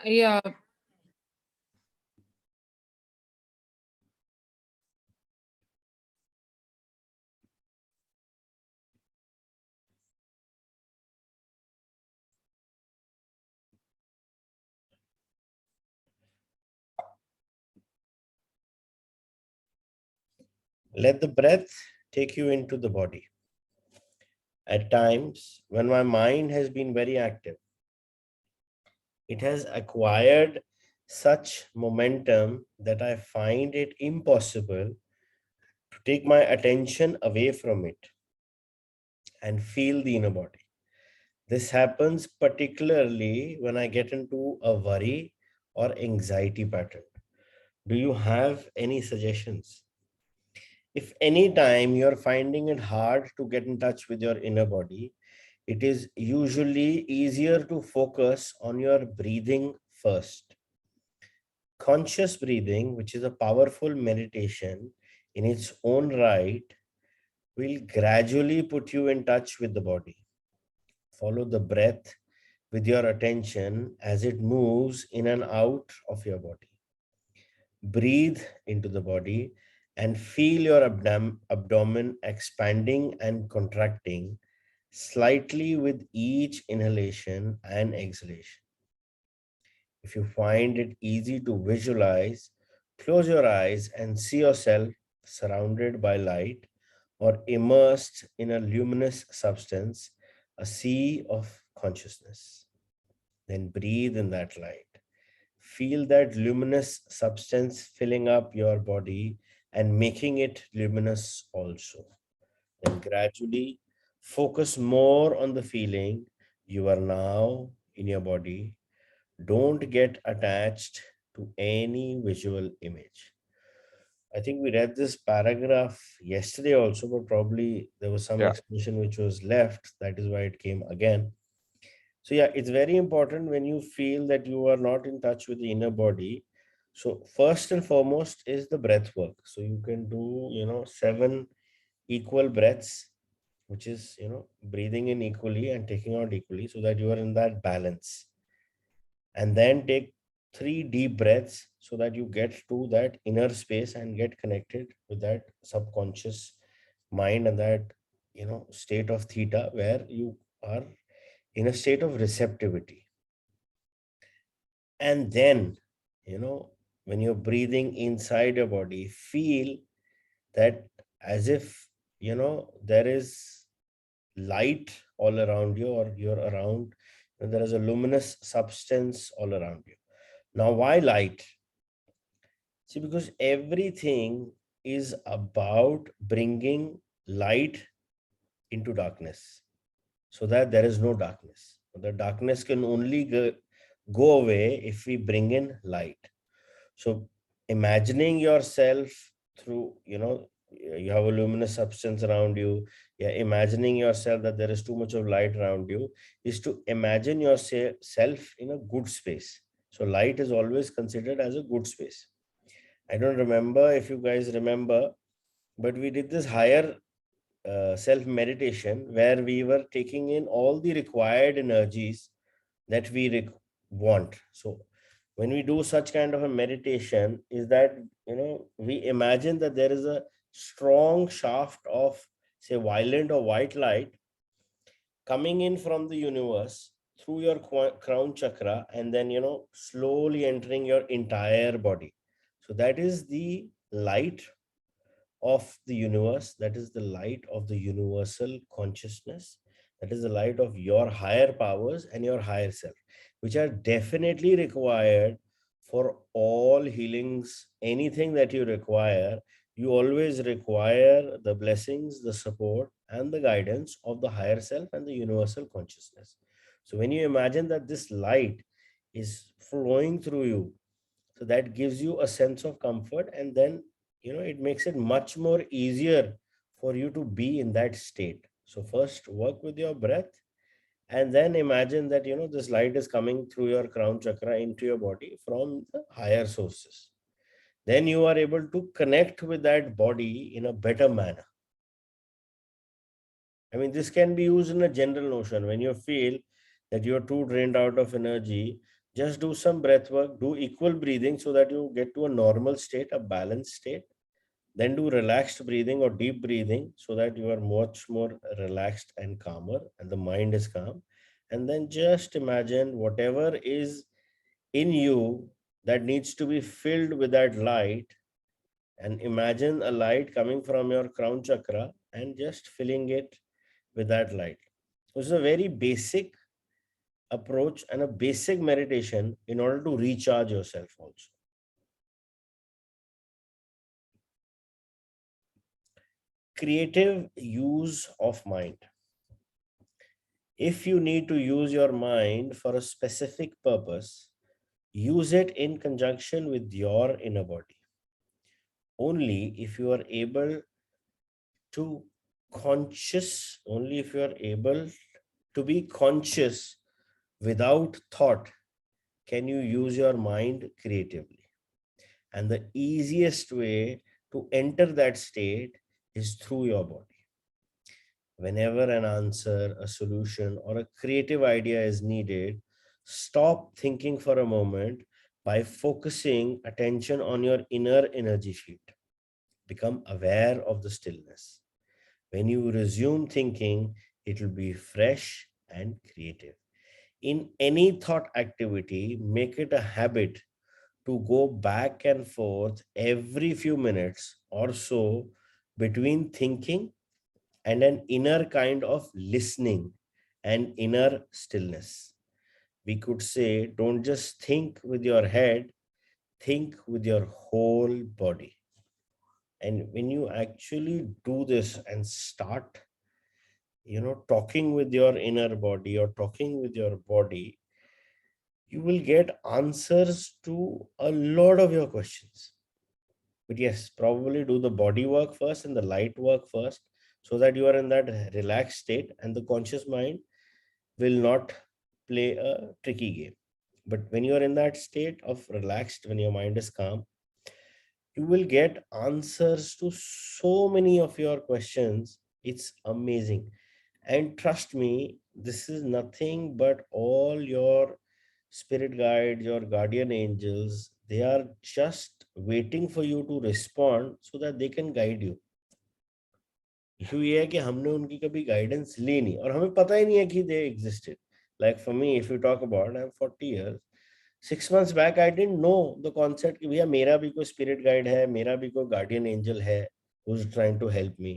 Yeah, Let the breath take you into the body. At times, when my mind has been very active, it has acquired such momentum that I find it impossible to take my attention away from it and feel the inner body. This happens particularly when I get into a worry or anxiety pattern. Do you have any suggestions? If any time you're finding it hard to get in touch with your inner body, it is usually easier to focus on your breathing first. Conscious breathing, which is a powerful meditation in its own right, will gradually put you in touch with the body. Follow the breath with your attention as it moves in and out of your body. Breathe into the body and feel your abdomen expanding and contracting slightly with each inhalation and exhalation. If you find it easy to visualize, close your eyes and see yourself surrounded by light or immersed in a luminous substance, a sea of consciousness. Then breathe in that light. Feel that luminous substance filling up your body and making it luminous also. Then gradually focus more on the feeling you are now in your body. Don't get attached to any visual image. I think we read this paragraph yesterday also, but probably there was some Yeah. explanation which was left. That is why it came again. So yeah, it's very important when you feel that you are not in touch with the inner body. So first and foremost is the breath work. So you can do, 7 equal breaths, which is, breathing in equally and taking out equally so that you are in that balance. And then take 3 deep breaths so that you get to that inner space and get connected with that subconscious mind and that, state of theta where you are in a state of receptivity. And then, you know when you're breathing inside your body, feel that as if, there is light all around you, or you're around, and there is a luminous substance all around you. Now, why light? See, because everything is about bringing light into darkness so that there is no darkness. The darkness can only go away if we bring in light. So imagining yourself through, you have a luminous substance around you. Yeah, imagining yourself that there is too much of light around you is to imagine yourself in a good space. So light is always considered as a good space. I don't remember if you guys remember, but we did this higher self meditation where we were taking in all the required energies that we want. So when we do such kind of a meditation, is that, we imagine that there is a strong shaft of, say, violet or white light coming in from the universe through your crown chakra, and then, slowly entering your entire body. So that is the light of the universe. That is the light of the universal consciousness. That is the light of your higher powers and your higher self, which are definitely required for all healings. Anything that you require, you always require the blessings, the support, and the guidance of the higher self and the universal consciousness. So when you imagine that this light is flowing through you, so that gives you a sense of comfort, and then, it makes it much more easier for you to be in that state. So first work with your breath, and then imagine that, this light is coming through your crown chakra into your body from the higher sources. Then you are able to connect with that body in a better manner. I mean, this can be used in a general notion. When you feel that you're too drained out of energy, Just do some breath work, do equal breathing so that you get to a normal state, a balanced state. Then do relaxed breathing or deep breathing so that you are much more relaxed and calmer and the mind is calm. And then just imagine whatever is in you that needs to be filled with that light, and imagine a light coming from your crown chakra and just filling it with that light. So it's a very basic approach and a basic meditation in order to recharge yourself also. Creative use of mind. If you need to use your mind for a specific purpose, use it in conjunction with your inner body. Only if you are able to only if you are able to be conscious without thought, can you use your mind creatively. And the easiest way to enter that state is through your body. Whenever an answer, a solution, or a creative idea is needed, stop thinking for a moment by focusing attention on your inner energy field. Become aware of the stillness. When you resume thinking, it will be fresh and creative. In any thought activity, make it a habit to go back and forth every few minutes or so between thinking and an inner kind of listening and inner stillness. We could say, don't just think with your head, think with your whole body. And when you actually do this and start, talking with your inner body or talking with your body, you will get answers to a lot of your questions. But yes, probably do the body work first and the light work first so that you are in that relaxed state and the conscious mind will not play a tricky game. But when you are in that state of relaxed, when your mind is calm, you will get answers to so many of your questions. It's amazing. And trust me, this is nothing but all your spirit guides, your guardian angels. They are just waiting for you to respond so that they can guide you. Issue ये है कि हमने उनकी कभी guidance ली नहीं और हमें पता ही नहीं है कि they existed. Like for me, if you talk about, I am 40 years. 6 months back I didn't know the concept कि भैया मेरा भी कोई स्पिरिट गाइड है, मेरा भी कोई गार्डियन एंजल है who's trying to help me.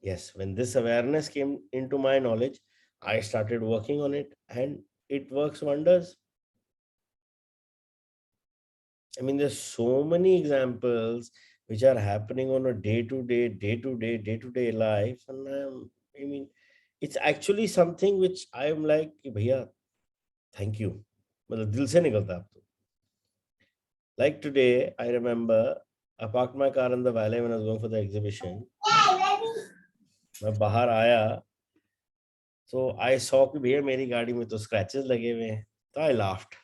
Yes, when this awareness came into my knowledge, I started working on it and it works wonders. I mean, there's so many examples which are happening on a day-to-day life, and I mean, it's actually something which I'm like, कि भैया, thank you. मतलब दिल से निकलता है अब तो. Like today, I remember I parked my car in the valet when I was going for the exhibition. मैं बाहर आया तो I saw कि भैया मेरी गाड़ी में तो scratches लगे हुए हैं. तो I laughed.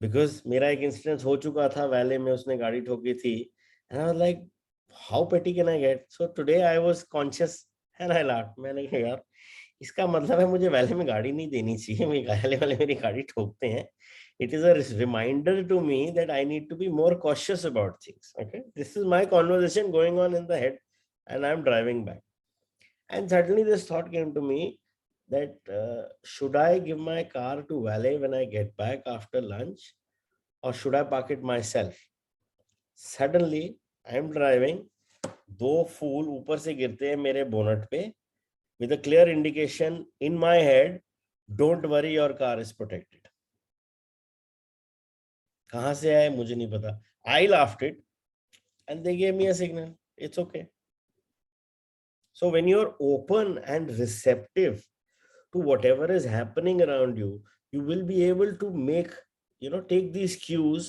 बिकॉज मेरा एक इंसिडेंस हो चुका था वैले में, उसने गाड़ी ठोकी थी and I was like how petty can I get. So today I was conscious and I laughed. मैंने कहा यार, इसका मतलब है मुझे वैले में गाड़ी नहीं देनी चाहिए, मेरे वैले वाले मेरी गाड़ी ठोकते हैं. It is a reminder to me that I need to be more cautious about things. Okay, this is my conversation going on in the head and I am driving back and suddenly this thought came to me that should I give my car to valet when I get back after lunch, or should I park it myself? Suddenly I am driving, दो फूल ऊपर से गिरते हैं मेरे bonnet पे with a clear indication in my head, don't worry, your car is protected. कहाँ से आए मुझे नहीं पता. I laughed it and they gave me a signal. It's okay. So when you're open and receptive to whatever is happening around you, you will be able to make, take these cues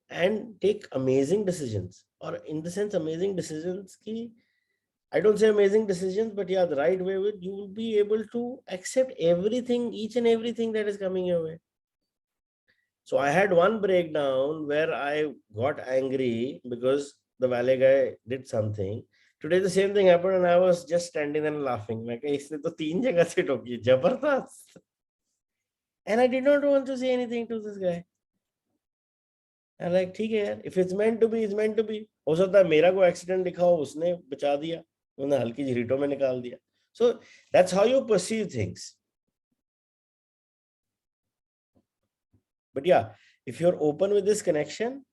and take amazing decisions. Or in the sense, amazing decisions ki, I don't say amazing decisions, but yeah, the right way with you will be able to accept everything, each and everything that is coming your way. So I had one breakdown where I got angry because the valet guy did something. Today the same thing happened and I was just standing there and laughing. मैं कहा इसने तो 3 जगह से ठोकी, जबरदस्त. And I did not want to say anything to this guy. I'm like, ठीक है यार, if it's meant to be, it's meant to be. हो सकता है मेरा कोई एक्सीडेंट लिखा हो, उसने बचा दिया, उन्होंने हल्की झरीटों में निकाल दिया. So that's how you perceive things. But yeah, if you're open with this connection,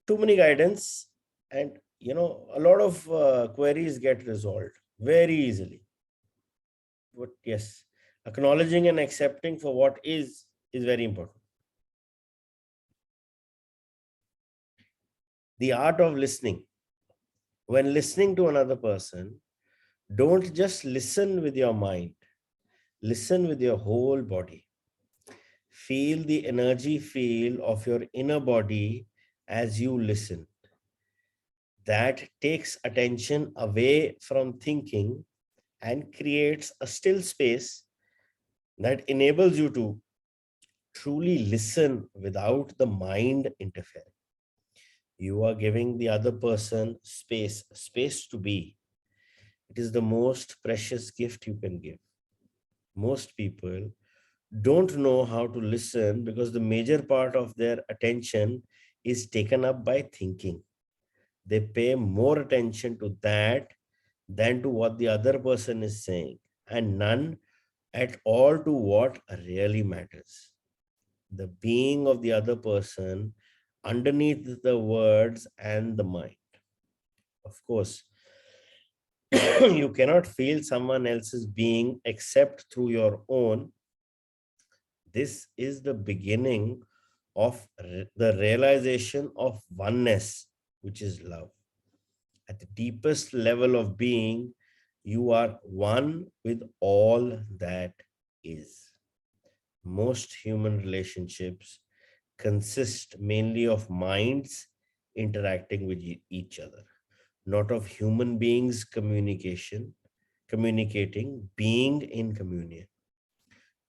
too many guidance, and a lot of queries get resolved very easily. But yes, acknowledging and accepting for what is very important. The art of listening. When listening to another person, don't just listen with your mind, listen with your whole body. Feel the energy field of your inner body as you listen. That takes attention away from thinking and creates a still space that enables you to truly listen without the mind interfering. You are giving the other person space to be. It is the most precious gift you can give. Most people don't know how to listen because the major part of their attention is taken up by thinking. They pay more attention to that than to what the other person is saying, and none at all to what really matters: the being of the other person underneath the words and the mind. Of course, you cannot feel someone else's being except through your own. This is the beginning of the realization of oneness, which is love. At the deepest level of being, you are one with all that is. Most human relationships consist mainly of minds interacting with each other, not of human beings communicating, being in communion.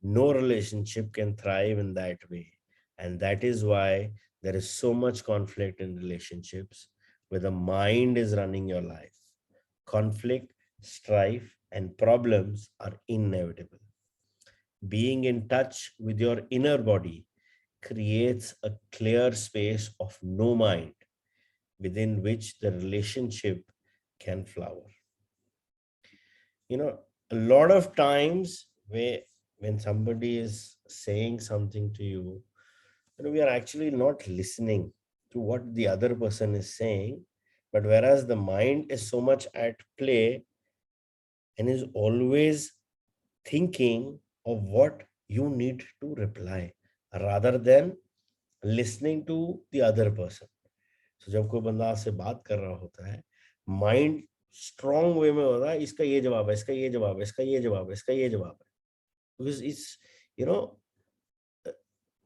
No relationship can thrive in that way. And that is why there is so much conflict in relationships where the mind is running your life. Conflict, strife, and problems are inevitable. Being in touch with your inner body creates a clear space of no mind within which the relationship can flower. A lot of times when somebody is saying something to you, we are actually not listening to what the other person is saying, but whereas the mind is so much at play and is always thinking of what you need to reply rather than listening to the other person. So जब कोई बंदा आपसे बात कर रहा होता है, mind strong वे में होता है, इसका ये जवाब है, इसका ये जवाब है, इसका ये जवाब है, इसका ये जवाब है. Because it's, you know,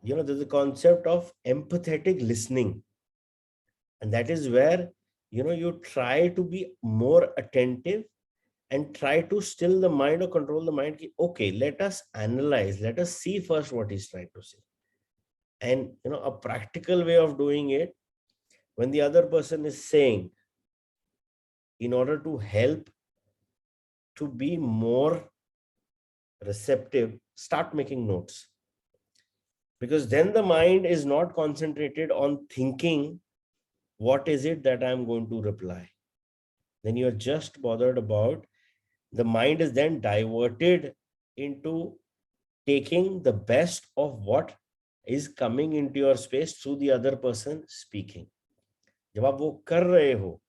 there's a concept of empathetic listening. And that is where, you try to be more attentive and try to still the mind or control the mind. Okay, let us analyze, let us see first what he's trying to say. And, a practical way of doing it, when the other person is saying, in order to help to be more receptive, start making notes. Because then the mind is not concentrated on thinking, what is it that I'm going to reply? Then you're just bothered about, the mind is then diverted into taking the best of what is coming into your space through the other person speaking. जब आप वो कर रहे हो,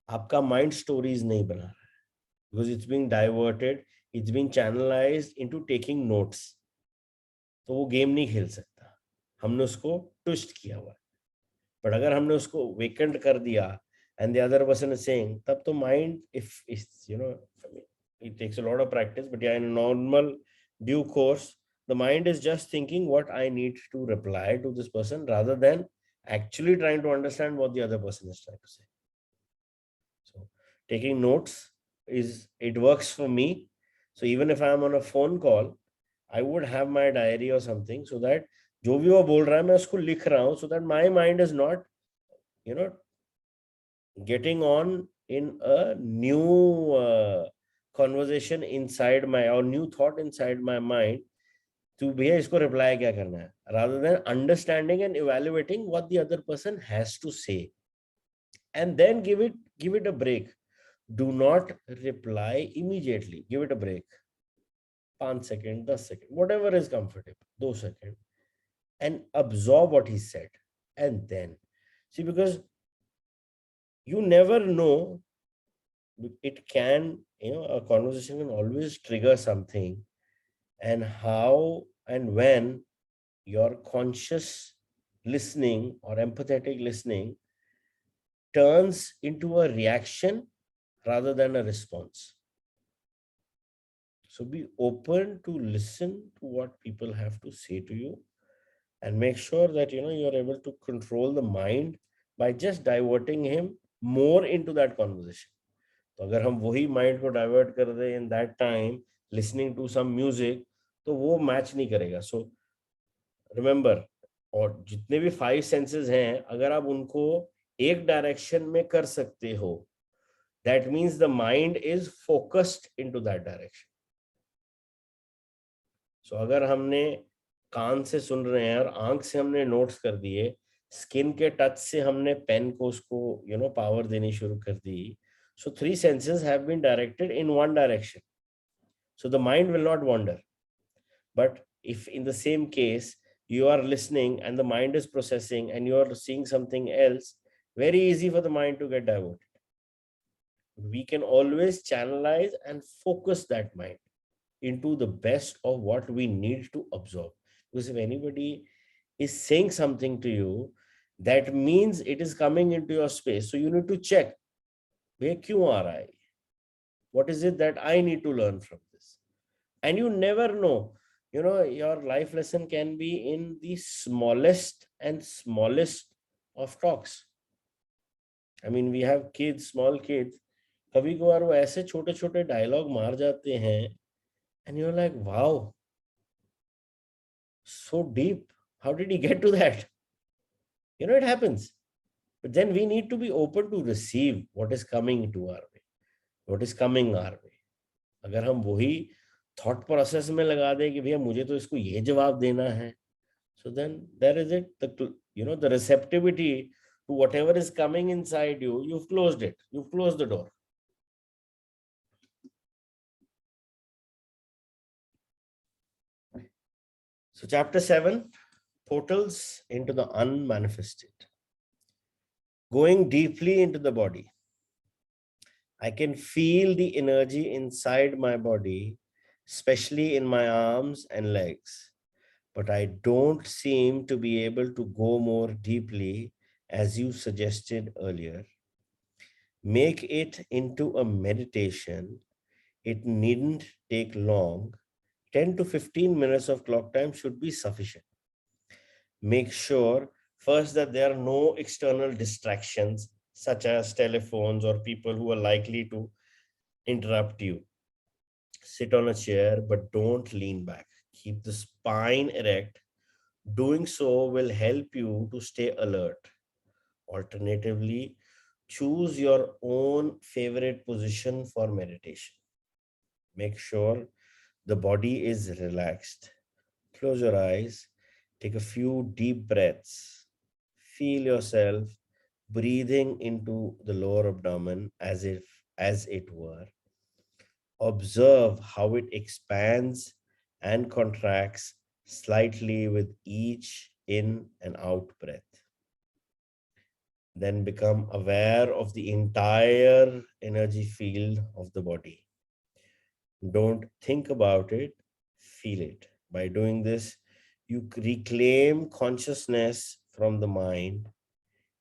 आपका mind stories नहीं बना रहा है, because it's being diverted, it's being channelized into taking notes. तो वो गेम नहीं खेल सकता, हमने उसको ट्विस्ट किया हुआ है. बट अगर हमने उसको वेकेंट कर दिया and the other person is saying, तब तो mind, if it's, it takes a lot of practice, but yeah, in a normal due course, the mind is just thinking what I need to reply to this person rather than actually trying to understand what the other person is trying to say. So taking notes it works for me. So even if I am on a phone call, I would have my diary or something, so that जो भी वो बोल रहा है मैं उसको लिख रहा हूँ, so that my mind is not, getting on in a new conversation inside my, or new thought inside my mind तू भैया इसको रिप्लाई क्या करना है, rather than understanding and evaluating what the other person has to say, and then give it a break. Do not reply immediately, give it a break. 5 seconds, 10 seconds, whatever is comfortable, 2 seconds, and absorb what he said. And then see, because you never know, it can, a conversation can always trigger something, and how and when your conscious listening or empathetic listening turns into a reaction rather than a response. So be open to listen to what people have to say to you, and make sure that you're able to control the mind by just diverting him more into that conversation. तो अगर हम वही mind को divert कर दे in that time listening to some music, तो वो match नहीं करेगा. सो रिमेंबर, और जितने भी 5 सेंसेस हैं, अगर आप उनको एक डायरेक्शन में कर सकते हो, that means the mind is focused into that direction. So अगर हमने कान से सुन रहे हैं और आंख से हमने नोट्स कर दिए, स्किन के टच से हमने पेन को उसको पावर देनी शुरू कर दी, so 3 senses have been directed in one direction, so the mind will not wander. But if in the same case you are listening and the mind is processing and you are seeing something else, very easy for the mind to get diverted. We can always channelize and focus that mind into the best of what we need to absorb. Because if anybody is saying something to you, that means it is coming into your space. So you need to check, where kyun aa raha hai? What is it that I need to learn from this? And you never know, your life lesson can be in the smallest and smallest of talks. I mean, we have kids, small kids. कभी कभार वो ऐसे छोटे छोटे dialogue मार जाते हैं, and you're like, wow, so deep. How did he get to that? It happens. But then we need to be open to receive what is coming to our way, what is coming our way. अगर हम वही thought process में लगा दें कि भैया मुझे तो इसको ये जवाब देना है, so then there is it, the receptivity to whatever is coming inside you, you've closed it, you've closed the door. So chapter 7, portals into the unmanifested. Going deeply into the body, I can feel the energy inside my body, especially in my arms and legs, but I don't seem to be able to go more deeply as you suggested earlier. Make it into a meditation. It needn't take long. 10 to 15 minutes of clock time should be sufficient. Make sure first that there are no external distractions such as telephones or people who are likely to interrupt you. Sit on a chair, but don't lean back. Keep the spine erect. Doing so will help you to stay alert. Alternatively, choose your own favorite position for meditation. Make sure the body is relaxed. Close your eyes. Take a few deep breaths. Feel yourself breathing into the lower abdomen as it were. Observe how it expands and contracts slightly with each in and out breath. Then become aware of the entire energy field of the body. Don't think about it, feel it. By doing this, you reclaim consciousness from the mind.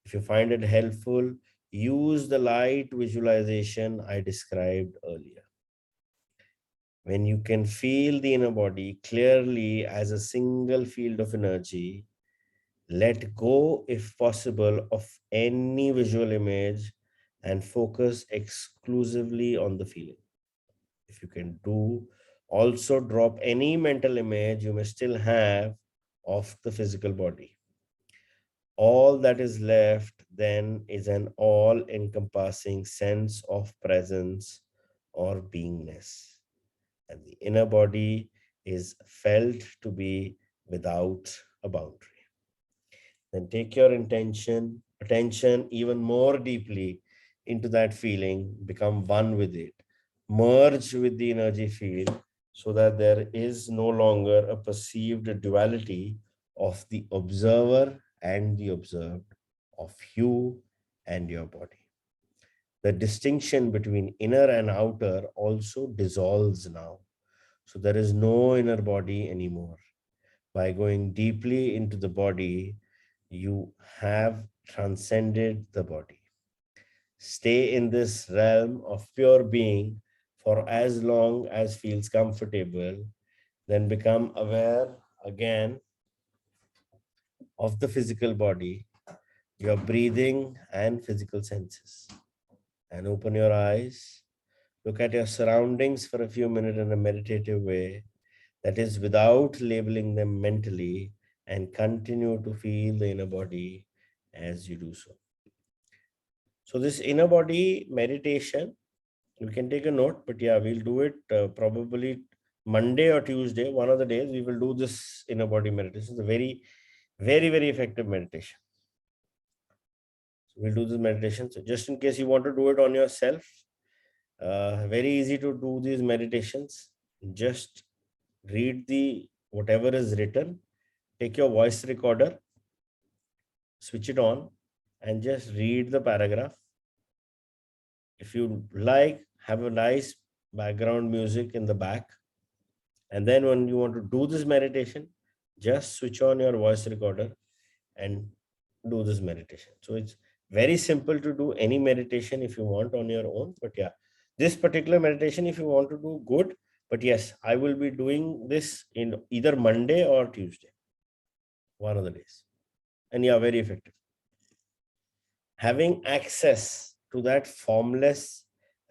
If you find it helpful, use the light visualization I described earlier. When you can feel the inner body clearly as a single field of energy, let go, if possible, of any visual image and focus exclusively on the feeling. If you can do, also drop any mental image you may still have of the physical body. All that is left then is an all-encompassing sense of presence or beingness. And the inner body is felt to be without a boundary. Then take your attention even more deeply into that feeling, become one with it, merge with the energy field so that there is no longer a perceived duality of the observer and the observed, of you and your body. The distinction between inner and outer also dissolves now. So there is no inner body anymore. By going deeply into the body, you have transcended the body. Stay in this realm of pure being for as long as feels comfortable, then become aware again of the physical body, your breathing and physical senses. And open your eyes. Look at your surroundings for a few minutes in a meditative way, that is, without labeling them mentally, and continue to feel the inner body as you do so. So, this inner body meditation, you can take a note, but yeah, we'll do it probably Monday or Tuesday, one of the days. We will do this inner body meditation. It's a very, very, very effective meditation. So, we'll do this meditation. So, just in case you want to do it on yourself, very easy to do these meditations. Just read the whatever is written, take your voice recorder, switch it on, and just read the paragraph. If you like, have a nice background music in the back. And then when you want to do this meditation, just switch on your voice recorder and do this meditation. So it's very simple to do any meditation if you want on your own. But yeah, this particular meditation, if you want to do good, but yes, I will be doing this in either Monday or Tuesday, one of the days. And yeah, very effective. Having access to that formless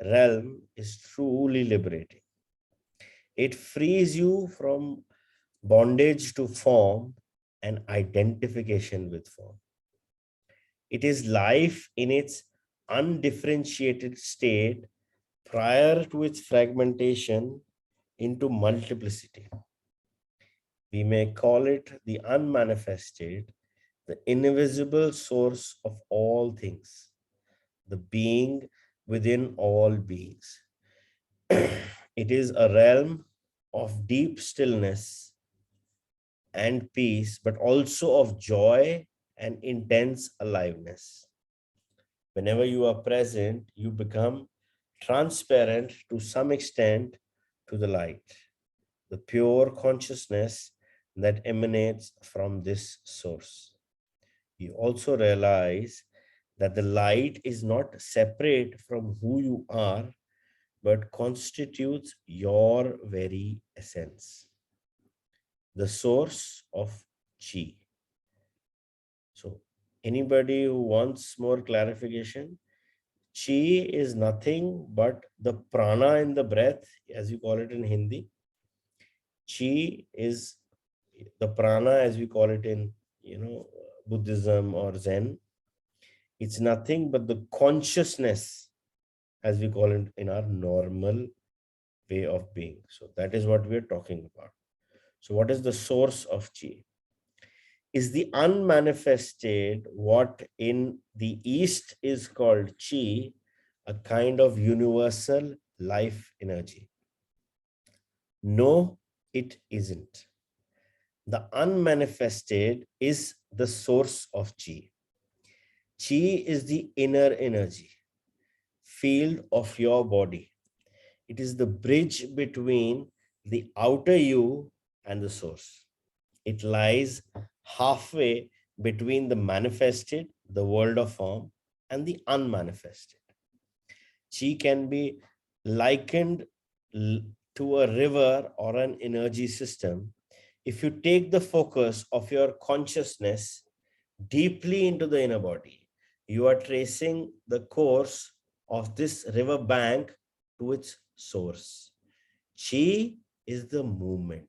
realm is truly liberating. It frees you from bondage to form and identification with form. It is life in its undifferentiated state prior to its fragmentation into multiplicity. We may call it the unmanifested, the invisible source of all things, the being within all beings. It is a realm of deep stillness and peace, but also of joy and intense aliveness. Whenever you are present, you become transparent to some extent to the light, the pure consciousness that emanates from this source. You also realize that the light is not separate from who you are, but constitutes your very essence, the source of chi. So, anybody who wants more clarification, chi is nothing but the prana in the breath, as you call it in Hindi. Chi is the prana, as we call it in, Buddhism or Zen. It's nothing but the consciousness, as we call it in our normal way of being. So that is what we are talking about. So, what is the source of chi? Is the unmanifested, what in the East is called chi, a kind of universal life energy? No, it isn't. The unmanifested is the source of chi. Chi is the inner energy field of your body. It is the bridge between the outer you and the source. It lies halfway between the manifested, the world of form, and the unmanifested. Chi can be likened to a river or an energy system. If you take the focus of your consciousness deeply into the inner body, you are tracing the course of this river bank to its source. Chi is the movement.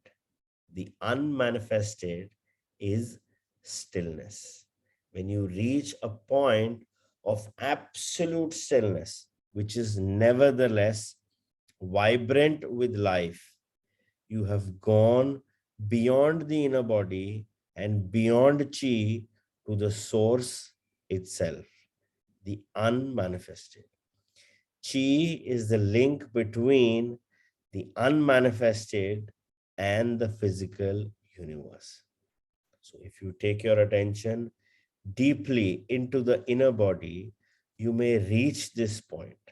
The unmanifested is stillness. When you reach a point of absolute stillness, which is nevertheless vibrant with life, You have gone beyond the inner body and beyond chi to the source itself, the unmanifested. Chi is the link between the unmanifested and the physical universe. So, if you take your attention deeply into the inner body, you may reach this point,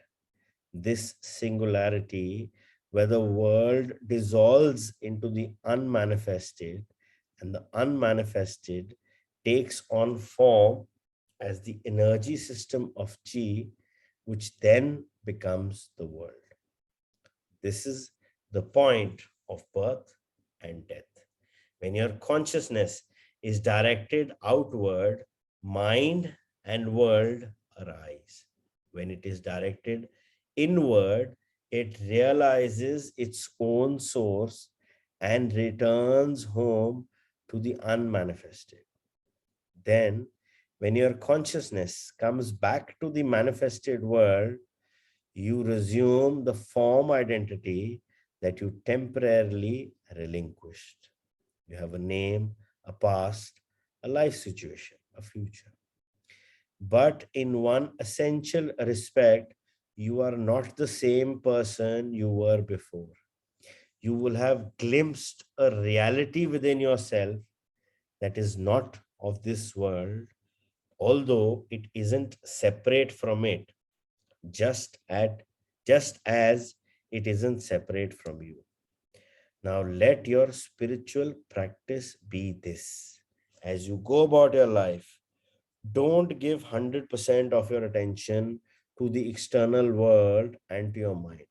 this singularity, where the world dissolves into the unmanifested and the unmanifested takes on form as the energy system of chi, which then becomes the world. This is the point of birth and death. When your consciousness is directed outward, mind and world arise. When it is directed inward, it realizes its own source and returns home to the unmanifested. Then, when your consciousness comes back to the manifested world, you resume the form identity that you temporarily relinquished. You have a name, a past, a life situation, a future. But in one essential respect, you are not the same person you were before. You will have glimpsed a reality within yourself that is not of this world, although it isn't separate from it, just at just as it isn't separate from you. Now let your spiritual practice be this. As you go about your life, don't give 100% of your attention to the external world and to your mind.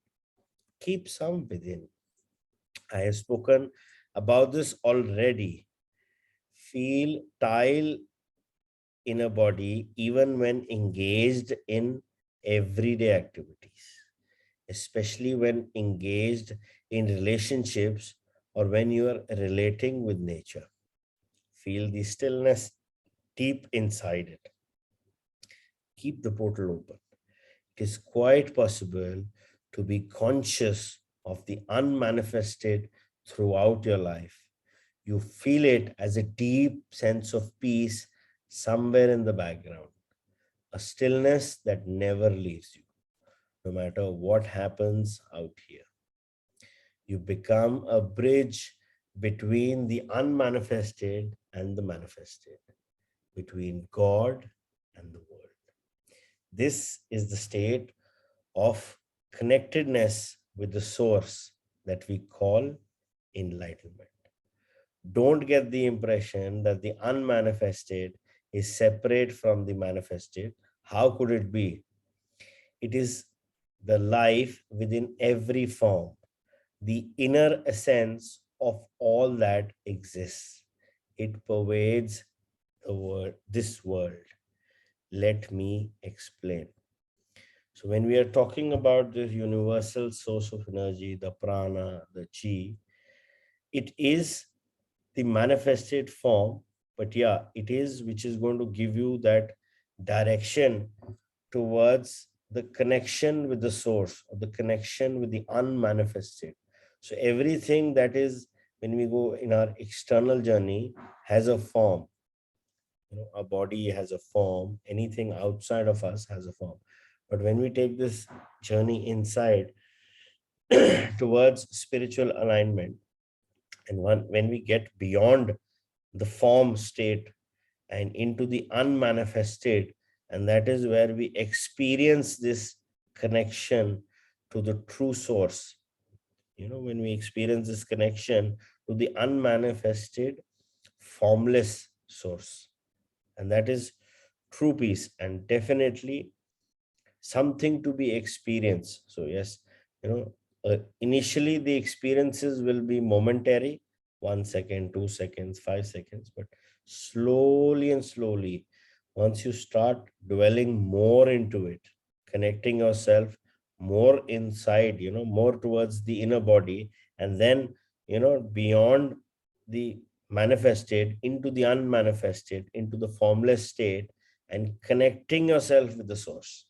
Keep some within. I have spoken about this already. Feel tile in a body even when engaged in everyday activities, especially when engaged in relationships or when you are relating with nature. Feel the stillness deep inside it. Keep the portal open. It is quite possible to be conscious of the unmanifested throughout your life. You feel it as a deep sense of peace somewhere in the background, a stillness that never leaves you, no matter what happens out here. You become a bridge between the unmanifested and the manifested, between God and the world. This is the state of connectedness with the source that we call enlightenment. Don't get the impression that the unmanifested is separate from the manifested. How could it be? It is the life within every form, the inner essence of all that exists. It pervades the world, this world. Let me explain. So, when we are talking about this universal source of energy, the prana, the chi, it is the manifested form, but yeah, it is which is going to give you that direction towards the connection with the source or the connection with the unmanifested. So, everything that is when we go in our external journey has a form. Our body has a form, anything outside of us has a form. But when we take this journey inside towards spiritual alignment, and when we get beyond the form state and into the unmanifested, and that is where we experience this connection to the true source. When we experience this connection to the unmanifested, formless source, and that is true peace and definitely something to be experienced. So yes, initially the experiences will be momentary, 1 second, 2 seconds, 5 seconds, but slowly and slowly, once you start dwelling more into it, connecting yourself more inside, more towards the inner body, and then beyond the manifested into the unmanifested, into the formless state, and connecting yourself with the source.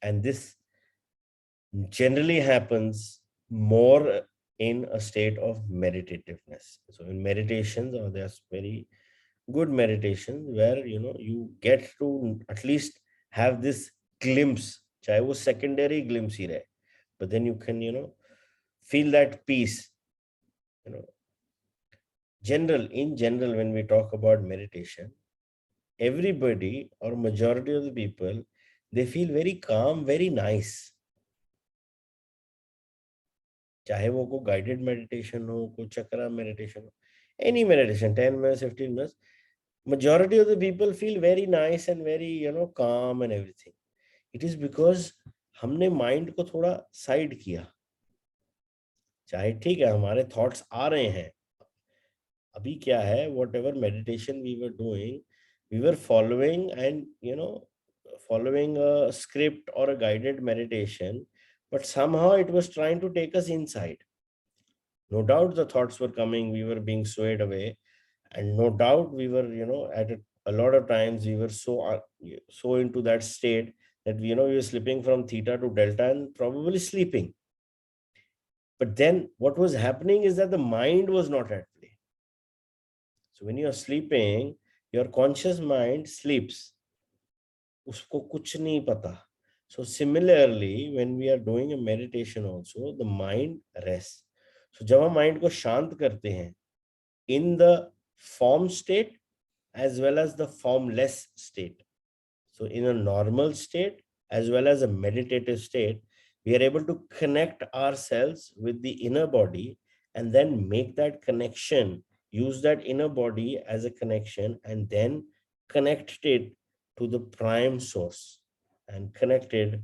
And this generally happens more in a state of meditativeness. So in meditations, or there's very good meditations where you get to at least have this glimpse, चाहे वो secondary glimpse ही रहे, but then you can feel that peace. you know in general, when we talk about meditation, everybody or majority of the people, they feel very calm, very nice. चाहे वो को guided meditation हो, को chakra meditation हो, any meditation, 10 minutes, 15 minutes, majority of the people feel very nice and very calm and everything. It is because हमने mind को थोड़ा side किया. चाहे ठीक है हमारे thoughts आ रहे हैं, अभी क्या है, whatever meditation we were doing, we were following and following a script or a guided meditation, but somehow it was trying to take us inside. No doubt the thoughts were coming, we were being swayed away, and no doubt we were a lot of times we were so into that state that we were slipping from theta to delta and probably sleeping. But then what was happening is that the mind was not at play. So when you are sleeping, your conscious mind sleeps. Usko kuch nahi pata. So similarly, when we are doing a meditation also, the mind rests. So जब हम mind को शांत करते हैं, in the form state as well as the formless state. So in a normal state as well as a meditative state, we are able to connect ourselves with the inner body and then make that connection, use that inner body as a connection, and then connect it to the prime source and connect it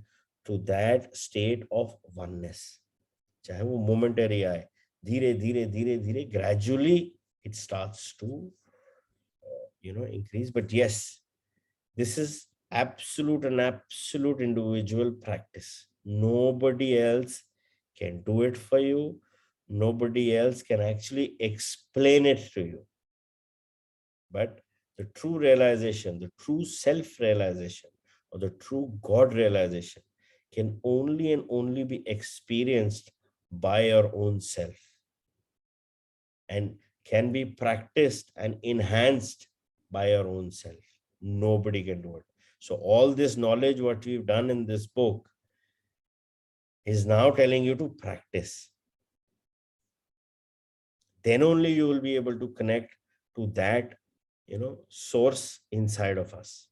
to that state of oneness. चाहे वो momentary आए, धीरे धीरे धीरे धीरे gradually it starts to increase. But yes, this is absolute individual practice. Nobody else can do it for you. Nobody else can actually explain it to you. But the true realization, the true self realization, or the true God realization can only and only be experienced by your own self, and can be practiced and enhanced by your own self. Nobody can do it. So all this knowledge, what we've done in this book, is now telling you to practice. Then only you will be able to connect to that, source inside of us.